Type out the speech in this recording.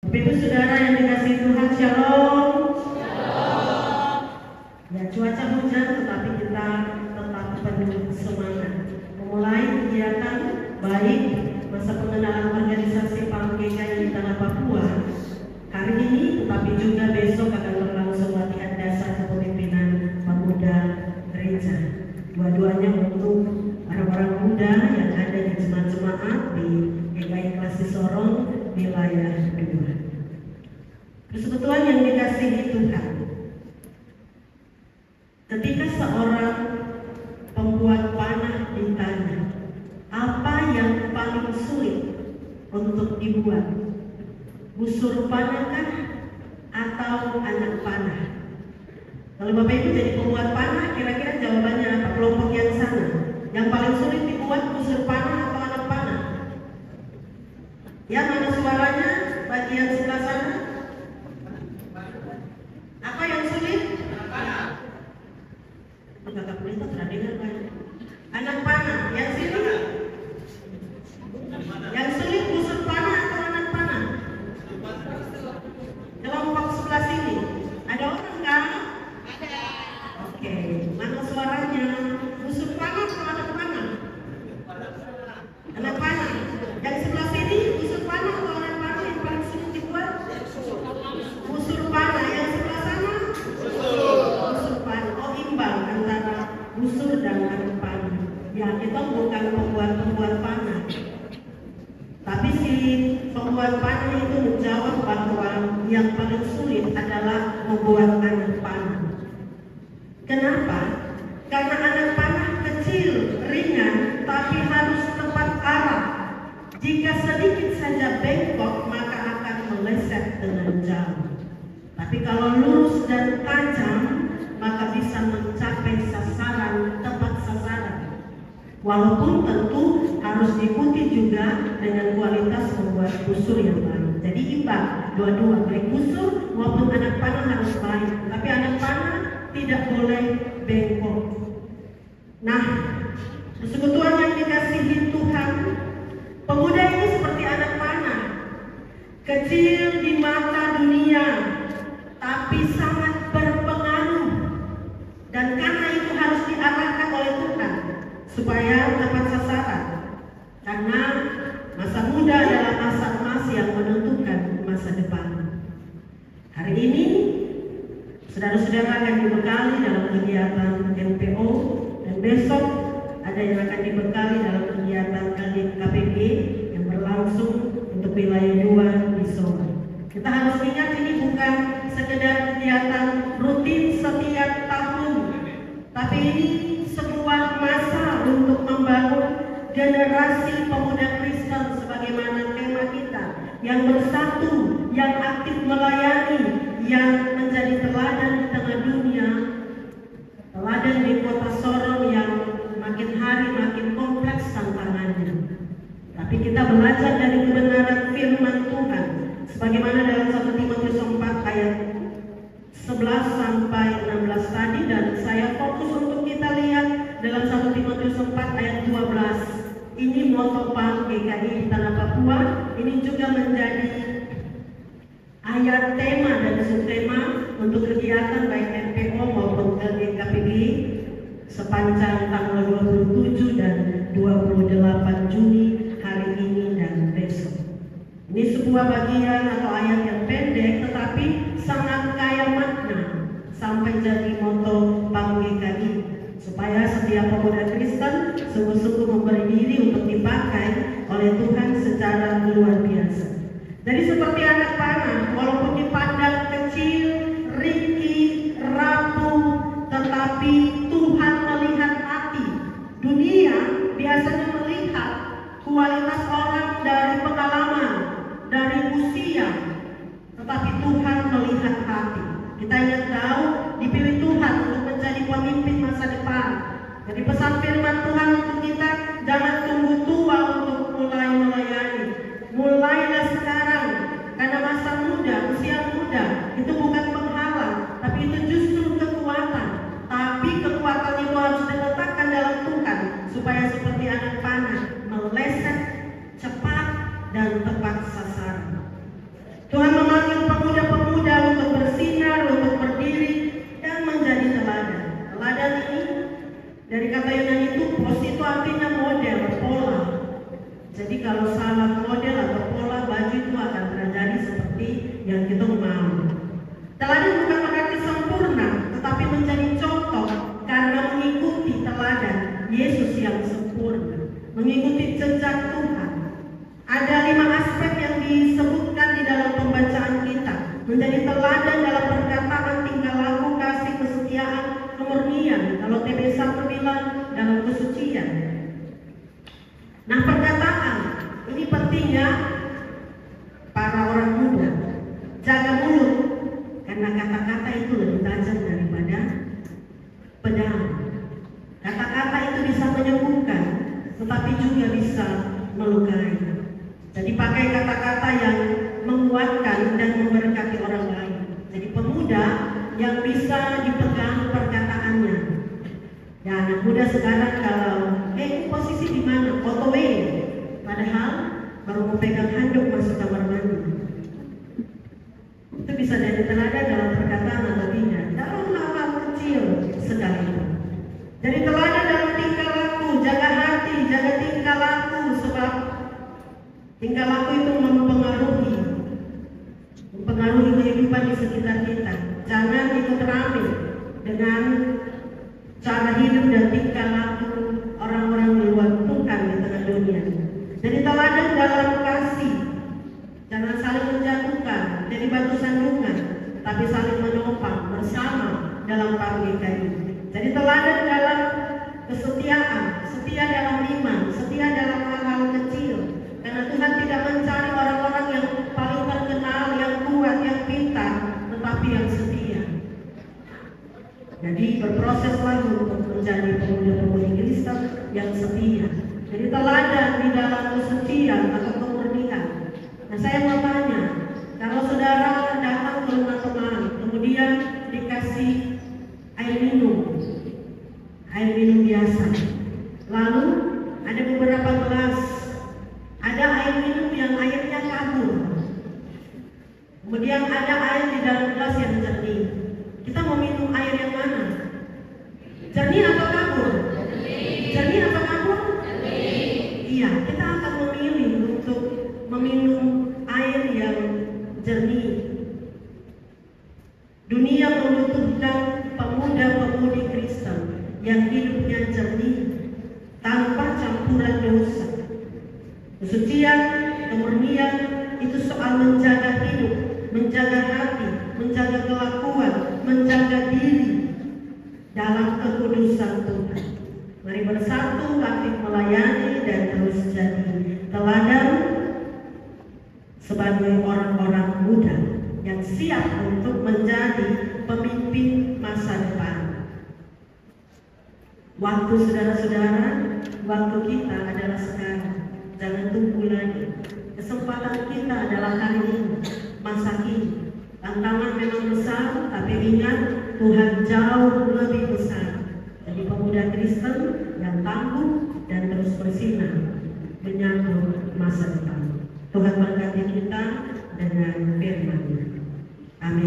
Bapak Ibu Saudara yang dikasihi Tuhan, Shalom. Ya, cuaca hujan tetapi kita tetap penuh semangat memulai kegiatan baik masa pengenalan organisasi PAMGKI di Tanah Papua hari ini, tetapi juga besok akan berlangsung latihan dasar kepemimpinan pemuda gereja. Dua-duanya untuk orang-orang muda yang ada di jemaat-jemaat di GKI Klasi Sorong wilayah 2. Persekutuan yang dikasihi Tuhan, ketika seorang pembuat panah ditanya apa yang paling sulit untuk dibuat, busur panahkah atau anak panah? Kalau Bapak Ibu jadi pembuat panah, kira-kira jawabannya apa? Kelompok yang sana, yang paling sulit dibuat busur panah atau anak panah? Ya, mana suaranya? Bagian sebelah sana. Apa yang sulit? Anak panah. Kakak pelita terdengar banyak. Anak panah. Yang sini? Yang sulit busur panah atau anak panah? Kelompok sebelah sini. Ada orang kan? Ada. Oke. Mana suaranya? Busur panah atau anak panah? Anak panah. Yang sebelah sini busur panah atau anak panah yang paling sulit dibuat? Busur panah. Yang sebelah sana? Busur panah. Oh, imbang antara busur dan anak panah. Ya, kita bukan pembuat panah. Tapi si pembuat panah itu menjawab bahwa yang paling sulit adalah membuat anak panah. Kenapa? Karena anak panah kecil, ringan, tapi harus tepat arah. Jika sedikit saja bengkok, maka akan meleset dengan jauh. Tapi kalau lurus dan tajam, maka bisa mencapai sasaran, tepat sasaran. Walaupun tentu harus diikuti juga dengan kualitas membuat busur yang baik. Jadi imbang, dua-dua, baik busur maupun anak panah harus baik. Tapi anak panah tidak boleh bengkok. Nah, persekutuan yang dikasihi Tuhan, pemuda ini seperti anak panah, kecil di mata dunia, tapi sangat berpengaruh. Dan karena itu harus diarahkan oleh Tuhan supaya tepat sasaran. Karena masa muda adalah masa emas yang menentukan masa depan. Hari ini saudara-saudara akan dibekali dalam kegiatan NPO, dan besok ada yang akan dibekali dalam kegiatan KPG yang berlangsung untuk wilayah 2 di Solo. Kita harus ingat ini bukan sekedar kegiatan rutin setiap tahun, tapi ini sebuah masa untuk membangun generasi pemuda Kristen sebagaimana tema kita, yang bersatu, yang aktif melayani, yang menjadi teladan di tengah dunia, teladan di kota Sorong yang makin hari makin kompleks tantangannya. Tapi kita belajar dari kebenaran firman Tuhan sebagaimana dalam 1 Timotius 4 ayat 11 sampai 16 tadi, dan saya fokus untuk kita lihat dalam 1 Timotius 4 ayat 12. Ini moto PAMGKI di Tanah Papua. Ini juga menjadi ayat tema dan subtema untuk kegiatan baik NPO maupun LGKPG sepanjang tanggal 27 dan 28 Juni hari ini dan besok. Ini sebuah bagian atau ayat yang pendek tetapi sangat kaya makna sampai jadi moto PAMGKI, supaya setiap pemuda Kristen sungguh-sungguh memberi diri untuk dipakai oleh Tuhan secara luar biasa. Jadi seperti anak panah, walaupun dipandang kecil, ringkih, rapuh, tetapi Tuhan melihat hati. Dunia biasanya melihat kualitas orang dari pengalaman, dari usia, tetapi Tuhan melihat hati. Kita ingat Daud dipilih Tuhan untuk menjadi pemimpin masa depan. Jadi pesan firman Tuhan untuk kita, jangan tunggu tua untuk mulai melayani. Mulailah sekarang, karena masa muda, usia muda itu bukan penghalang, tapi itu justru kekuatan. Tapi kekuatan itu harus diletakkan dalam Tuhan, supaya seperti anak panah meleset cepat dan tepat sasaran. Tuhan pos itu artinya model, pola. Jadi kalau salah model atau pola, baju itu akan terjadi seperti yang kita mau. Teladan bukan berarti sempurna, tetapi menjadi contoh karena mengikuti teladan Yesus yang sempurna, mengikuti jejak Tuhan. Ada 5 aspek yang disebutkan di dalam pembacaan kita. Menjadi teladan dalam perkataan, tingkah laku, kasih, kesetiaan, kemurnian. Kalau TB 1 bilang dalam kesucian. Nah, perkataan ini pentingnya para orang muda. Jaga mulut, karena kata-kata itu lebih tajam daripada pedang. Kata-kata itu bisa menyembuhkan, tetapi juga bisa melukai. Jadi pakai kata-kata yang menguatkan dan memberkati orang lain. Jadi pemuda yang bisa dipegang perkataannya. Ya, anak muda sekarang kalau posisi di mana? Foto padahal baru mau pegang handuk masuk kamar mandi. Itu bisa jadi teladan dalam perkataan atau tidak. Dalam hal kecil sekalipun. Jadi teladan dalam tingkah laku, jaga hati, jaga tingkah laku, sebab tingkah laku itu mempengaruhi kehidupan di sekitar kita. Jangan ikut ramai dengan cara hidup dan tingkah laku orang-orang di luar Tuhan di tengah dunia. Jadi teladan dalam kasih, jangan saling menjatuhkan, jadi batu sandungan, tapi saling menopang bersama dalam paguyuban ini. Jadi teladan dalam kesetiaan, setia dalam iman, setia dalam hal-hal kecil. Karena Tuhan tidak mencari orang-orang yang paling terkenal, yang kuat, yang pintar, tetapi yang setia. Jadi berproses lagi untuk menjadi pemuda-pemudi Kristen yang setia. Jadi teladan di dalam kesucian atau kemurnian. Nah, saya mau tanya, kalau saudara datang ke rumah teman, kemudian dikasih air minum biasa, lalu ada beberapa gelas, ada air minum yang airnya kabur, kemudian ada air di dalam gelas yang jernih. Kita mau minum air yang mana? Jernih atau kabur? Jernih atau kabur? Iya, kita akan memilih untuk meminum air yang jernih. Dunia membutuhkan pemuda-pemudi Kristen yang hidupnya jernih, tanpa campuran dosa. Kesucian, kemurnian itu soal menjaga hidup, menjaga hati, menjaga kelakuan, menjaga diri dalam kekudusan Tuhan. Mari bersatu aktif melayani dan terus jadi teladan sebagai orang-orang muda yang siap untuk menjadi pemimpin masa depan. Waktu saudara-saudara, waktu kita adalah sekarang. Jangan tunggu lagi. Kesempatan kita adalah hari ini, masa kini. Tantangan memang besar, tapi ingat Tuhan jauh lebih besar. Jadi pemuda Kristen yang tangguh dan terus bersinar menyambut masa depan. Tuhan berkati kita dengan firman-Nya. Amin.